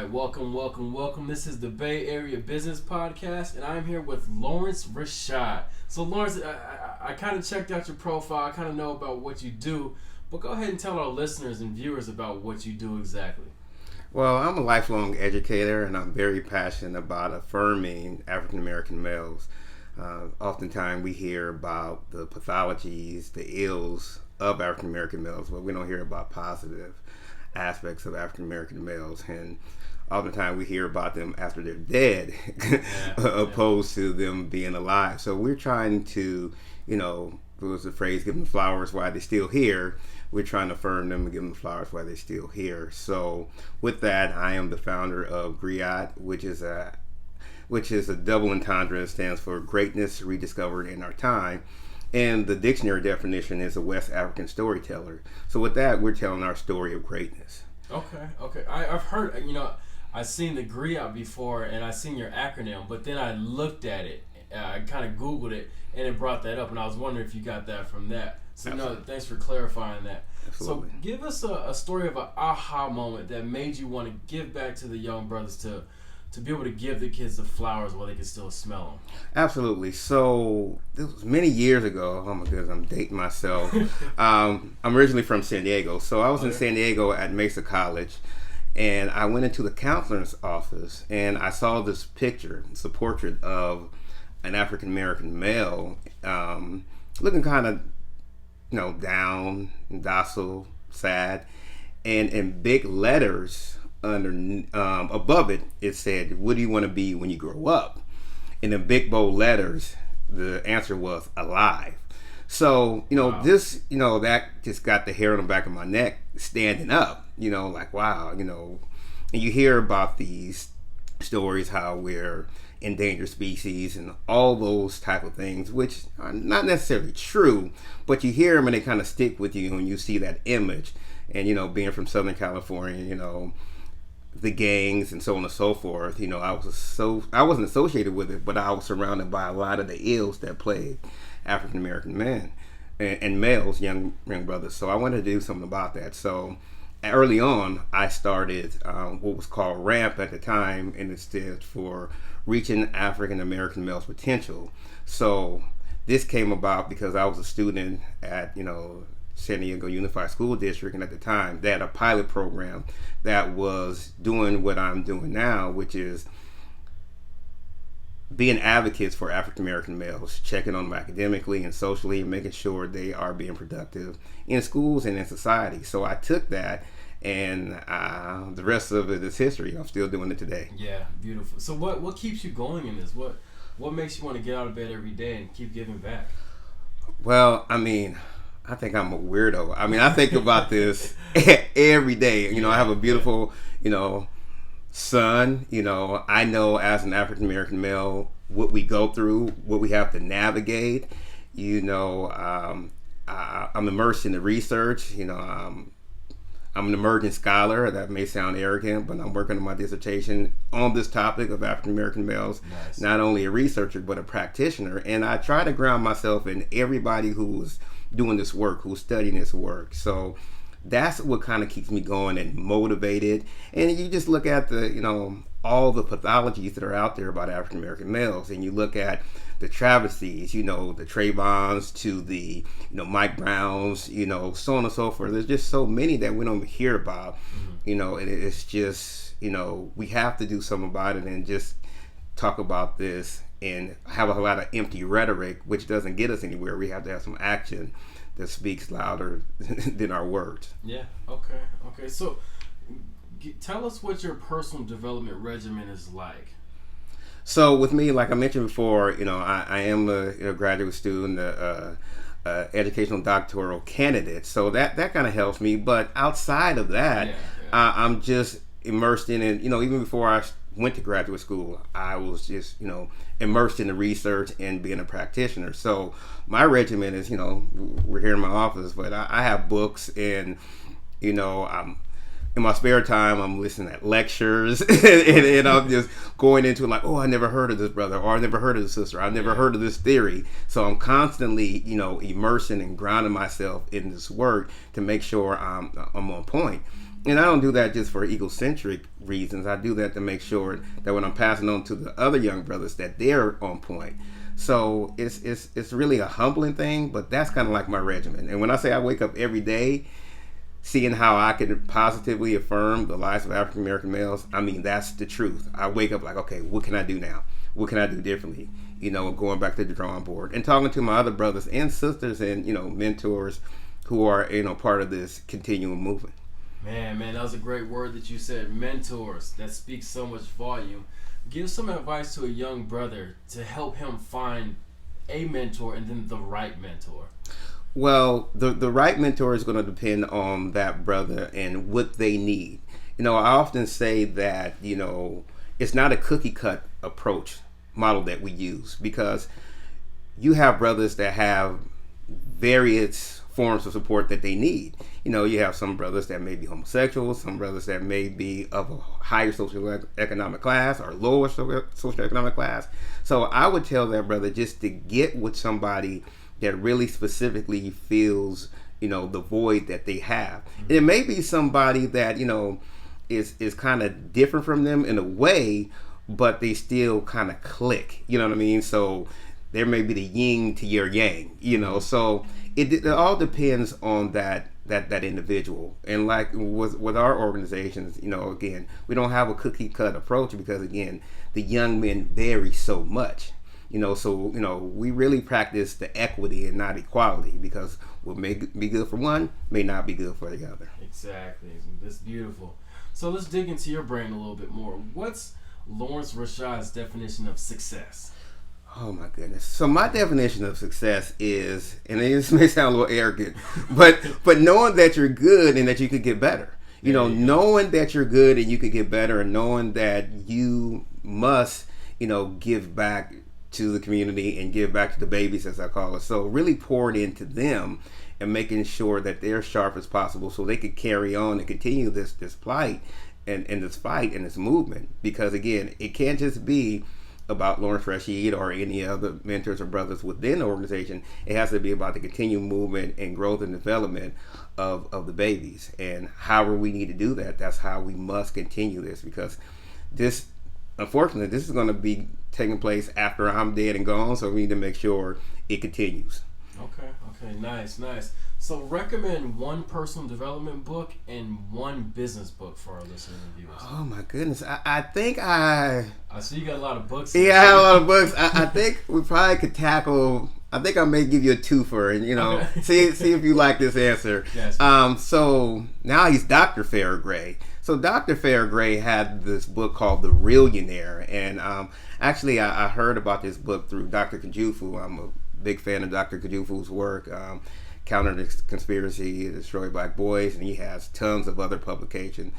right, welcome. This is the Bay Area Business Podcast, and I'm here with Lawrence Rasheed. So, Lawrence, I kind of checked out your profile. I kind of know about what you do, but go ahead and tell our listeners and viewers about what you do exactly. Well, I'm a lifelong educator, and I'm very passionate about affirming African American males. Oftentimes, we hear about the pathologies, the ills of African American males, but we don't hear about positive aspects of African American males, and oftentimes we hear about them after they're dead opposed to them being alive. So we're trying to, there was the phrase, give them flowers while they're still here. We're trying to affirm them and give them flowers while they're still here. So with that, I am the founder of G.R.I.O.T, which is a double entendre. It stands for Greatness Rediscovered in Our Time. And the dictionary definition is a West African storyteller. So with that, we're telling our story of greatness. Okay. I've heard, I've seen the G.R.I.O.T before, and I've seen your acronym, but then I looked at it, I kind of Googled it, and it brought that up, and I was wondering if you got that from that. So, thanks for clarifying that. Absolutely. So give us a story of an aha moment that made you want to give back to the young brothers to be able to give the kids the flowers while they can still smell them. Absolutely. So this was many years ago. Oh my goodness, I'm dating myself. I'm originally from San Diego. So I was in San Diego at Mesa College, and I went into the counselor's office, and I saw this picture. It's a portrait of an African American male looking kind of, down, docile, sad, and in big letters above it said, "What do you want to be when you grow up?" And in big bold letters, the answer was alive. So, wow. That just got the hair on the back of my neck standing up, like, wow, and you hear about these stories, how we're endangered species and all those type of things, which are not necessarily true, but you hear them and they kind of stick with you when you see that image. And, being from Southern California, the gangs and so on and so forth, I wasn't associated with it, but I was surrounded by a lot of the ills that plague African American men and males, young brothers. So I wanted to do something about that. So early on, I started what was called RAMP at the time, and it stood for Reaching African American Males Potential. So this came about because I was a student at San Diego Unified School District, and at the time they had a pilot program that was doing what I'm doing now, which is being advocates for African American males, checking on them academically and socially, and making sure they are being productive in schools and in society. So I took that, and the rest of it is history. I'm still doing it today. Yeah, beautiful. So what keeps you going in this? What makes you want to get out of bed every day and keep giving back? Well, I think I'm a weirdo. I think about this every day. I have a beautiful, son. I know as an African American male what we go through, what we have to navigate. I'm immersed in the research. I'm an emerging scholar. That may sound arrogant, but I'm working on my dissertation on this topic of African American males. Nice. Not only a researcher, but a practitioner. And I try to ground myself in everybody who's doing this work, who's studying this work. So that's what kind of keeps me going and motivated. And you just look at the, all the pathologies that are out there about African American males, and you look at the travesties, the Trayvons to the, Mike Browns, so on and so forth. There's just so many that we don't hear about, and it's just, we have to do something about it and just talk about this and have a lot of empty rhetoric, which doesn't get us anywhere. We have to have some action that speaks louder than our words. Yeah, okay. So tell us what your personal development regimen is like. So with me, like I mentioned before, I am a graduate student, educational doctoral candidate. So that kind of helps me. But outside of that, I'm just immersed in it. Even before I went to graduate school, I was just, immersed in the research and being a practitioner. So my regimen is, we're here in my office, but I have books, and, I'm in my spare time, I'm listening at lectures, and I'm just going into like, oh, I never heard of this brother, or I never heard of this sister, I never heard of this theory. So I'm constantly, immersing and grounding myself in this work to make sure I'm on point. And I don't do that just for egocentric reasons. I do that to make sure that when I'm passing on to the other young brothers, that they're on point. So it's really a humbling thing, but that's kind of like my regimen. And when I say I wake up every day seeing how I can positively affirm the lives of African American males, I mean, that's the truth. I wake up like, okay, what can I do now? What can I do differently? Going back to the drawing board and talking to my other brothers and sisters and, mentors who are, part of this continuum movement. Man, that was a great word that you said, mentors. That speaks so much volume. Give some advice to a young brother to help him find a mentor and then the right mentor. Well, the right mentor is going to depend on that brother and what they need. I often say that, it's not a cookie cut approach model that we use, because you have brothers that have various forms of support that they need. You have some brothers that may be homosexual, some brothers that may be of a higher socioeconomic class or lower socioeconomic class. So I would tell that brother just to get with somebody that really specifically feels, the void that they have. And it may be somebody that, is kind of different from them in a way, but they still kind of click. You know what I mean? So there may be the yin to your yang, so it all depends on that individual. And like with our organizations, again, we don't have a cookie cut approach because, again, the young men vary so much. We really practice the equity and not equality, because what may be good for one may not be good for the other. Exactly. That's beautiful. So let's dig into your brain a little bit more. What's Lawrence Rasheed's definition of success? Oh my goodness. So my definition of success is, and this may sound a little arrogant, but knowing that you're good and that you could get better. Knowing that you're good and you could get better, and knowing that you must, give back to the community and give back to the babies, as I call it. So really pouring into them and making sure that they're sharp as possible so they could carry on and continue this plight and this fight and this movement. Because, again, it can't just be about Lawrence Rasheed or any other mentors or brothers within the organization. It has to be about the continued movement and growth and development of the babies. And however we need to do that, that's how we must continue this, because this, unfortunately, this is going to be taking place after I'm dead and gone, so we need to make sure it continues. Okay, nice. So recommend one personal development book and one business book for our listeners and viewers. Oh my goodness, I think I see you got a lot of books. Yeah, I have a lot of books. I think we probably could tackle. I think I may give you a twofer, and okay. see if you like this answer. Yes. So now he's Dr. Farragray. So Dr. Farragray had this book called The Reillionaire, and actually I heard about this book through Dr. Kajufu. I'm a big fan of Dr. Kajufu's work, Counter the Conspiracy, Destroy Black Boys, and he has tons of other publications.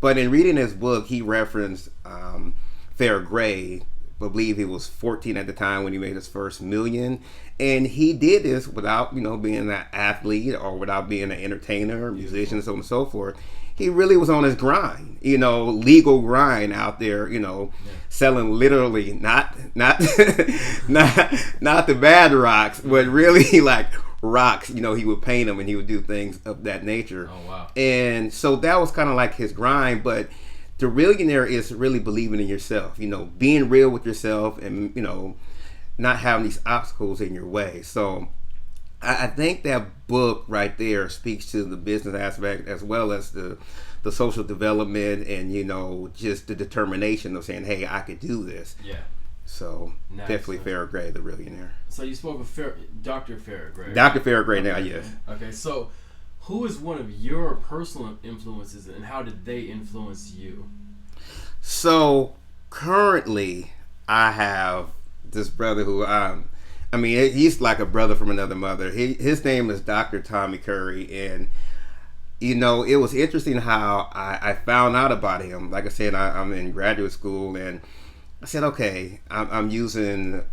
But in reading his book, he referenced Farragray. I believe he was 14 at the time when he made his first million, and he did this without being an athlete or without being an entertainer, musician, so on and so forth. He really was on his grind, legal grind out there, selling literally not the bad rocks, but really like rocks. He would paint them and he would do things of that nature. Oh wow! And so that was kind of like his grind. But the Reillionaire is really believing in yourself, being real with yourself, and not having these obstacles in your way. So I think that book right there speaks to the business aspect as well as the social development and, just the determination of saying, hey, I could do this. Yeah. So nice. Definitely Farragray, the Reillionaire. So you spoke of Dr. Farragray. Dr. Farragray now, yes. Okay, so who is one of your personal influences and how did they influence you? So currently I have this brother who he's like a brother from another mother. His name is Dr. Tommy Curry, and it was interesting how I found out about him. Like I said, I'm in graduate school, and I said, okay, I'm using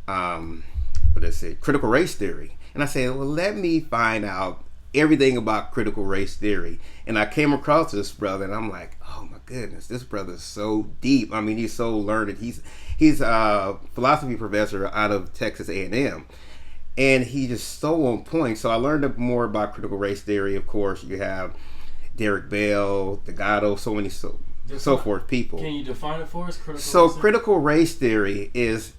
critical race theory, and I said, well, let me find out everything about critical race theory. And I came across this brother, and I'm like, oh my goodness, this brother's so deep. I mean, he's so learned. He's a philosophy professor out of Texas A&M. And he's just so on point. So I learned more about critical race theory. Of course, you have Derek Bell, G.R.I.O.T, so many so forth people. Can you define it for us? Critical race theory is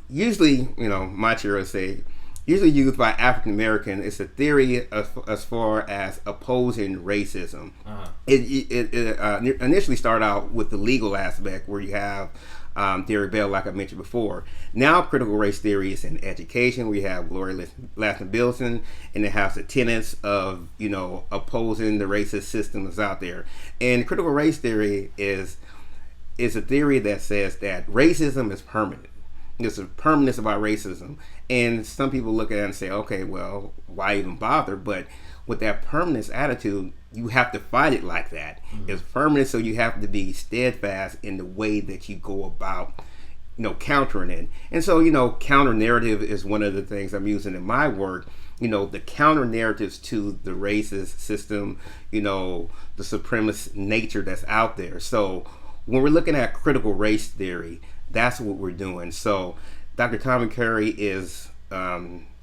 usually, my teachers say, usually used by African American. It's a theory as far as opposing racism. Uh-huh. It initially started out with the legal aspect, where you have Derek Bell, like I mentioned before. Now, critical race theory is in education. We have Gloria Laston-Billson, and it has the tenets of opposing the racist system that's out there. And critical race theory is a theory that says that racism is permanent. There's a permanence about racism, and some people look at it and say, okay, well, why even bother? But with that permanence attitude, you have to fight it like that. Mm-hmm. It's permanent, so you have to be steadfast in the way that you go about, countering it. And so, counter narrative is one of the things I'm using in my work. The counter narratives to the racist system, the supremacist nature that's out there. So when we're looking at critical race theory, that's what we're doing. So Dr. Tommy Curry is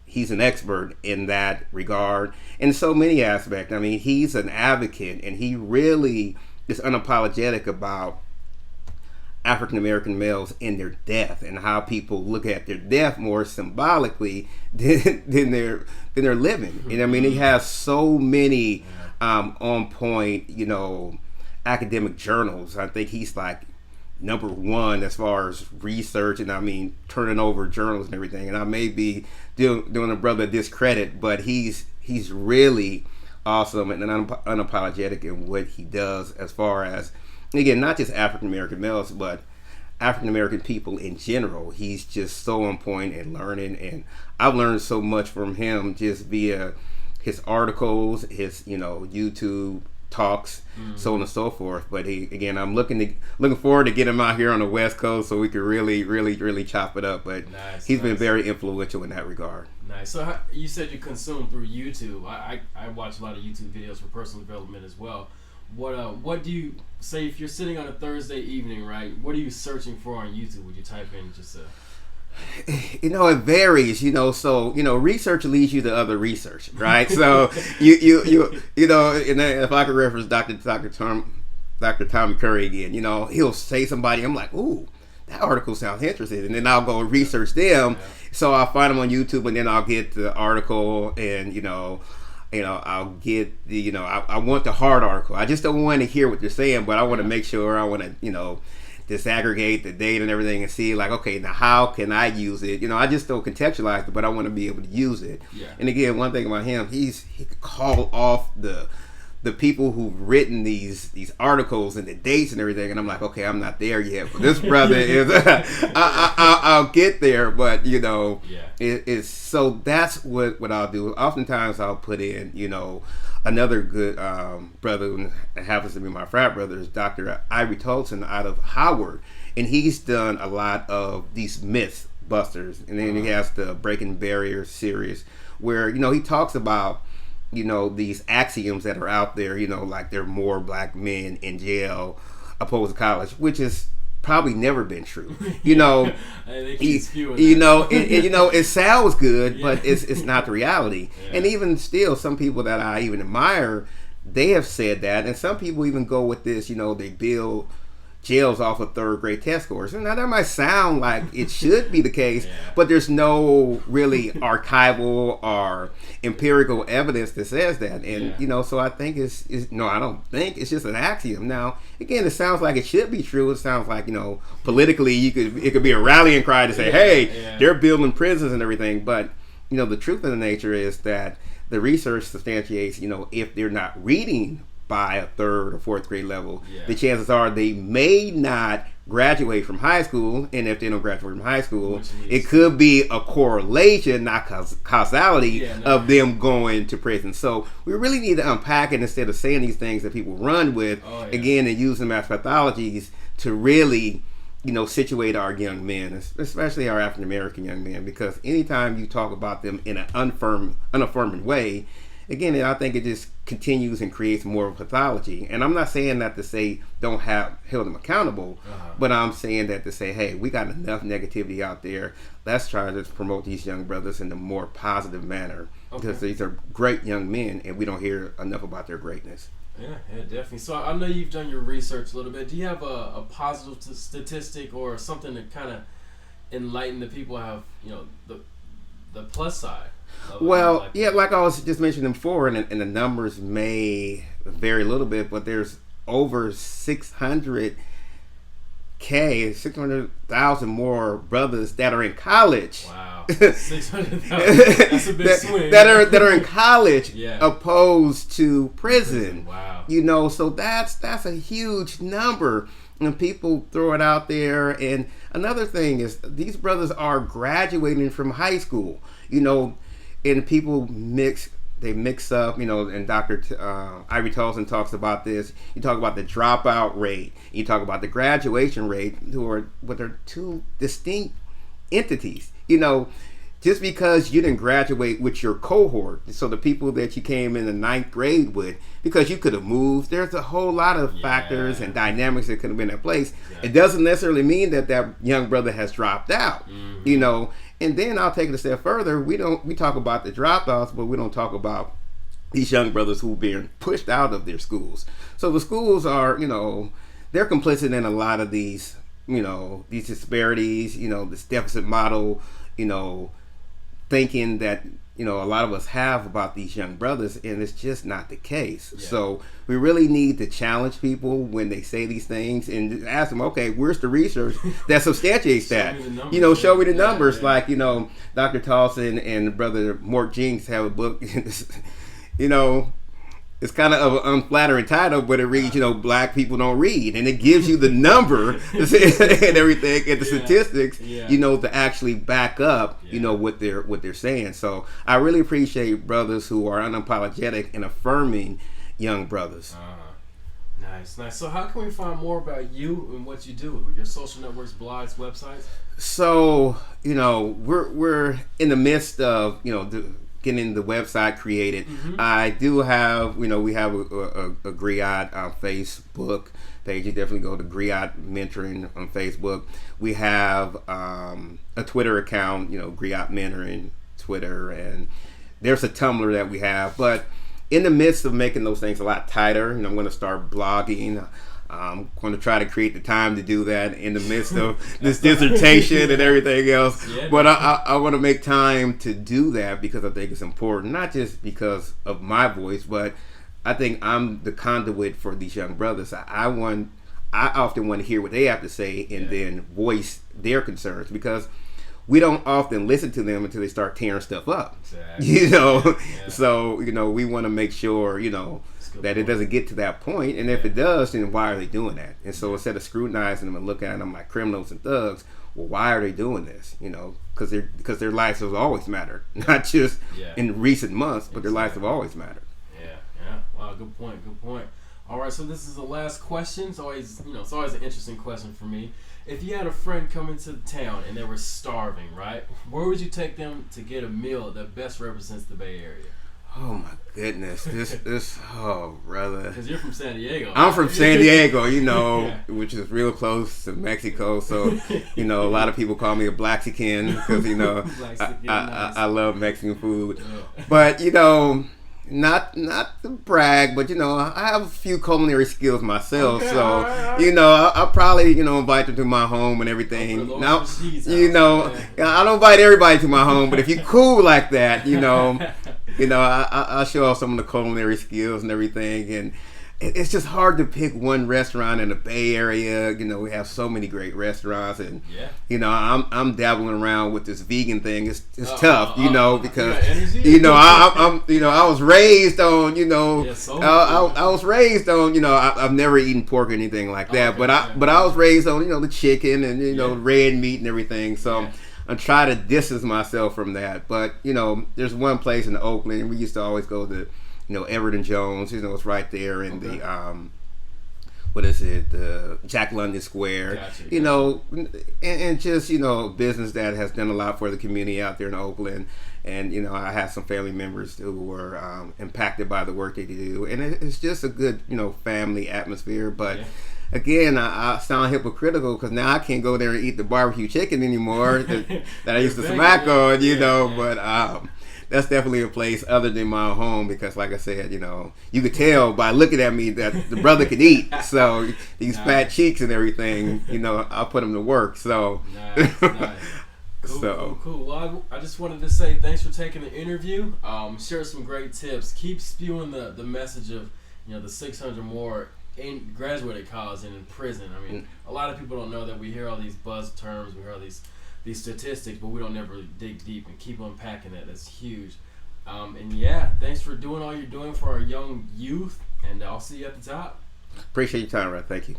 he's an expert in that regard in so many aspects. I mean, he's an advocate, and he really is unapologetic about African American males in their death, and how people look at their death more symbolically than their living. And I mean, he has so many on point, academic journals. I think he's like number one as far as research, and I mean turning over journals and everything. And I may be doing a brother discredit, but he's really awesome and unapologetic in what he does, as far as, again, not just African American males, but African American people in general. He's just so on point and learning, and I've learned so much from him just via his articles, his YouTube talks, so on and so forth. But I'm looking forward to getting him out here on the West Coast so we can really chop it up. But he's been very influential in that regard. Nice. So you said you consume through YouTube. I watch a lot of YouTube videos for personal development as well. What do you say if you're sitting on a Thursday evening, right? What are you searching for on YouTube? Would you type in just it varies, so research leads you to other research, right? So you and if I could reference Dr. Tommy Curry again, he'll say somebody, I'm like, ooh, that article sounds interesting, and then I'll go research them. Yeah. So I'll find them on YouTube, and then I'll get the article, and I'll get the I want the hard article. I just don't want to hear what they're saying, but I want to make sure, I want to disaggregate the data and everything and see, like, okay, now how can I use it? I just don't contextualize it, but I want to be able to use it. Yeah. And again, one thing about him, he could call off the people who've written these articles and the dates and everything, and I'm like, okay, I'm not there yet. But this brother is, I'll get there. But it's so that's what I'll do. Oftentimes I'll put in, another good brother who happens to be my frat brother is Dr. Ivy Tolson out of Howard, and he's done a lot of these myth busters, and then he has the Breaking Barriers series, where he talks about these axioms that are out there, like there are more black men in jail opposed to college, which is probably never been true. It sounds good, but it's not the reality. Yeah. And even still, some people that I even admire, they have said that, and some people even go with this, they build jails off of third grade test scores. And now that might sound like it should be the case, but there's no really archival or empirical evidence that says that. And so I think I don't think it's just an axiom. Now, again, it sounds like it should be true. It sounds like, politically it could be a rallying cry to say, hey, they're building prisons and everything. But the truth of the nature is that the research substantiates, if they're not reading by a third or fourth grade level, the chances are they may not graduate from high school. And if they don't graduate from high school, it could be a correlation, not causality, of them going to prison. So we really need to unpack it instead of saying these things that people run with, again, and use them as pathologies to really situate our young men, especially our African American young men, because anytime you talk about them in an unaffirming way, again, I think it just continues and creates more of a pathology. And I'm not saying that to say don't hold them accountable, but I'm saying that to say, hey, we got enough negativity out there. Let's try to promote these young brothers in a more positive manner, because these are great young men, and we don't hear enough about their greatness. Yeah, definitely. So I know you've done your research a little bit. Do you have a positive statistic or something to kind of enlighten the people have, the plus side? Well, like I was just mentioning before, and the numbers may vary a little bit, but there's over 600,000 more brothers that are in college. Wow, 600,000. That's a big swing. that are in college, opposed to prison. Wow. So that's a huge number, and people throw it out there. And another thing is, these brothers are graduating from high school. And people mix up, and Dr. Ivy Tolson talks about this. You talk about the dropout rate. You talk about the graduation rate, but they're two distinct entities. Just because you didn't graduate with your cohort, so the people that you came in the 9th grade with, because you could have moved, there's a whole lot of factors and dynamics that could have been in place. It doesn't necessarily mean that young brother has dropped out, And then I'll take it a step further. We talk about the dropouts, but we don't talk about these young brothers who are being pushed out of their schools. So the schools are, they're complicit in a lot of these, these disparities, this deficit model, thinking that, a lot of us have about these young brothers, and it's just not the case. So we really need to challenge people when they say these things and ask them, okay, where's the research that substantiates that? Show me the numbers. Like, Dr. Tolson and Brother Mort Jinks have a book, it's kind of an unflattering title, but it reads, black people don't read. And it gives you the number and everything and the statistics, to actually back up, what they're saying. So I really appreciate brothers who are unapologetic and affirming young brothers. Nice. So how can we find more about you and what you do? Your social networks, blogs, websites? So, we're in the midst of, getting the website created. I do have, we have a G.R.I.O.T Facebook page. You definitely go to G.R.I.O.T Mentoring on Facebook. We have a Twitter account, G.R.I.O.T Mentoring Twitter, and there's a Tumblr that we have. But in the midst of making those things a lot tighter, I'm going to start blogging. I'm going to try to create the time to do that in the midst of this dissertation and everything else. But I want to make time to do that because I think it's important, not just because of my voice, but I think I'm the conduit for these young brothers. I often want to hear what they have to say and then voice their concerns, because we don't often listen to them until they start tearing stuff up. So, we want to make sure, that it doesn't get to that point, and if it does, then why are they doing that? And so instead of scrutinizing them and looking at them like criminals and thugs, well, why are they doing this? Because their lives have always mattered, not just in recent months, but their lives have always mattered. Wow, good point. All right, so this is the last question. It's always an interesting question for me. If you had a friend come into town and they were starving, right? Where would you take them to get a meal that best represents the Bay Area? Oh my goodness, oh brother. Because you're from San Diego. I'm from San Diego, which is real close to Mexico. So, a lot of people call me a Blaxican because I love Mexican food. But not to brag, but I have a few culinary skills myself. So I'll probably invite them to my home and everything. Now, I don't invite everybody to my home, but if you're cool like that, I'll show off some of the culinary skills and everything. And it's just hard to pick one restaurant in the Bay Area. We have so many great restaurants, and I'm dabbling around with this vegan thing. It's tough, because I was raised on, I was raised on, I've never eaten pork or anything like that, but I was raised on, the chicken and red meat and everything. So I'm trying to distance myself from that. But there's one place in Oakland, and we used to always go to Everett and Jones, it's right there in the what is it, the Jack London Square, Gotcha. you know, and just, you know, business that has done a lot for the community out there in Oakland. And, you know, I have some family members who were impacted by the work that they do. And it's just a good, you know, family atmosphere. But again, I sound hypocritical because now I can't go there and eat the barbecue chicken anymore that I used to smack on, you know. But that's definitely a place other than my home because, like I said, you know, you could tell by looking at me that the brother can eat. So these fat cheeks and everything, you know, I'll put him to work. So. Nice. Cool. Well, I just wanted to say thanks for taking the interview. Share some great tips. Keep spewing the message of, you know, the 600 more in graduated college and in prison. I mean, a lot of people don't know that. We hear all these buzz terms, we hear all these statistics, but we don't ever really dig deep and keep unpacking that. That's huge. And yeah, thanks for doing all you're doing for our young youth, and I'll see you at the top. Appreciate your time, Rod. Thank you.